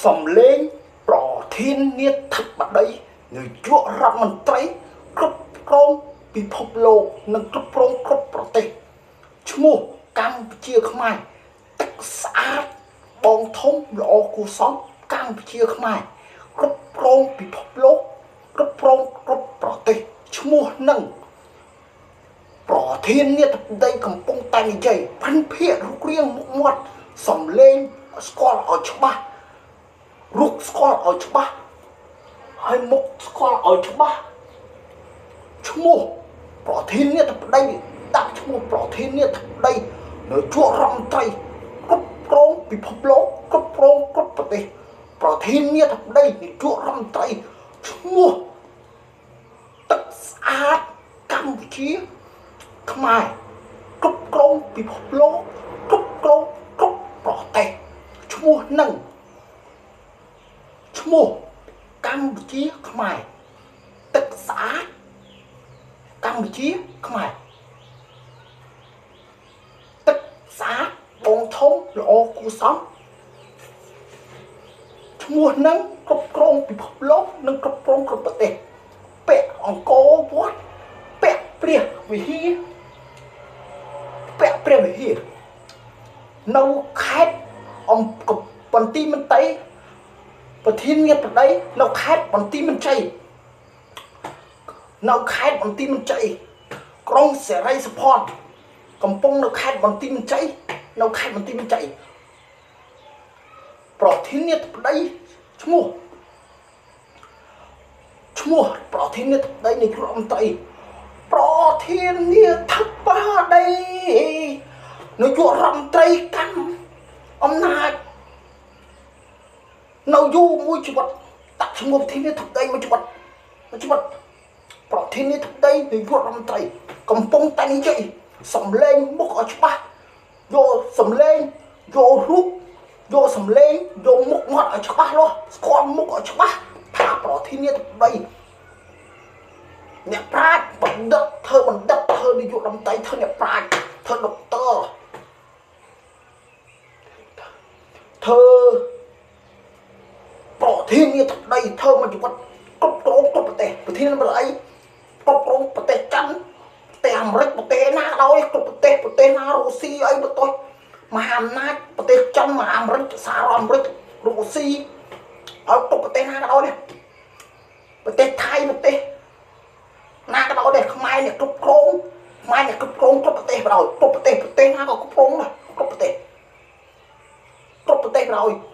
សំលេងប្រធាននាធិបតីនាយករដ្ឋមន្ត្រីគ្រប់គ្រងពិភពលោកនិងគ្រប់គ្រងគ្រប់ប្រទេសឈ្មោះកម្ពុជាខ្មែរទឹកស្អាតបងធំល្អគួរសមកម្ពុជាខ្មែរគ្រប់គ្រងពិភពលោកគ្រប់គ្រងគ្រប់ប្រទេសឈ្មោះនឹងប្រធាននាយកដ្ឋានកំពុងតែនិយាយភិនភាគរូបរាងមុខមាត់សំលេងស្គាល់ឲ្យច្បាស់រូបស្គាល់ឲ្យច្បាស់ហើយមុខស្គាល់ឲ្យច្បាស់ឈ្មោះប្រធាននាយកដ្ឋានដាក់ឈ្មោះប្រធាននាយកដ្ឋាននៅជួររដ្ឋមន្ត្រីគ្រប់គ្រងពិភពលោកគ្រប់គ្រងគ្រប់ប្រទេសប្រធាននាយកដ្ឋាននាយករដ្ឋមន្ត្រីឈ្មោះទឹកស្អាតកម្ពុជាខ្មែរគ្រប់គ្រងពិភពលោកគ្រប់គ្រងគ្រប់ប្រទេសឈ្មោះនឹងឈ្មោះកម្ពុជាខ្មែរទឹកស្អាតកម្ពុជាខ្មែរទឹកស្អាតបងធំល្អគួរសមឈ្មោះនឹងគ្រប់គ្រងពិភពលោកនិងគ្រប់គ្រងគ្រប់ប្រទេសពាក់អង្គរវត្តពាក់ព្រះវិហារពាក់ព្រះវិហារនៅខេត្តបន្ទាយមានជ័យប្រធាននាយកដ្ឋាននៅខេត្តបន្ទាយមានជ័យនៅខេត្តបន្ទាយមានជ័យក្រុងសេរីសុផាតកំពុងនៅខេត្តបន្ទាយមានជ័យនៅខេត្តបន្ទាយមានជ័យប្រធាននាយកដ្ឋានឈ្មោះប្រធាននាយកដ្ឋាននាយករដ្ឋមន្ត្រីប្រធាននាយកបតីនាយករដ្ឋមន្ត្រីកាន់អំណាចនៅយូរមួយជីវិតដាក់ឈ្មោះប្រធាននាយកដ្ឋានមួយជីវិតប្រធាននាយកដ្ឋាននាយករដ្ឋមន្ត្រីកំពុងតែនិយាយសំឡេងមុខឲ្យច្បាស់យកសំឡេងយករូបយកសំឡេងយកមុខមាត់ឲ្យច្បាស់លាស់ស្គាល់មុខឲ្យច្បាស់ថាប្រធាននាយកដ្ឋានអ្នកប្រាជ្ញបណ្ឌិតធ្វើនាយករដ្ឋមន្ត្រីធ្វើអ្នកប្រាជ្ញធ្វើដុកទ័រធ្វើប្រធាននាយកដ្ឋានធ្វើមួយជីវិតគ្រប់គ្រងគ្រប់ប្រទេសប្រធានបតីគ្រប់គ្រងប្រទេសចិនប្រទេសអាមេរិកប្រទេសណាដោយគ្រប់ប្រទេសណារុស្ស៊ីអីប្រទេសមហាអំណាចប្រទេសចិនមហាអាមេរិកសហរដ្ឋអាមេរិករុស្ស៊ីឲ្យគ្រប់ប្រទេសណាក៏ដោយនេះប្រទេសថៃប្រទេសណាក៏ដោយដែរខ្មែរអ្នកគ្រប់គ្រងគ្រប់ប្រទេសបដ ாய் គ្រប់ប្រទេសណាក៏គ្រប់គ្រងដែរគ្រប់ប្រទេសបដ ாய்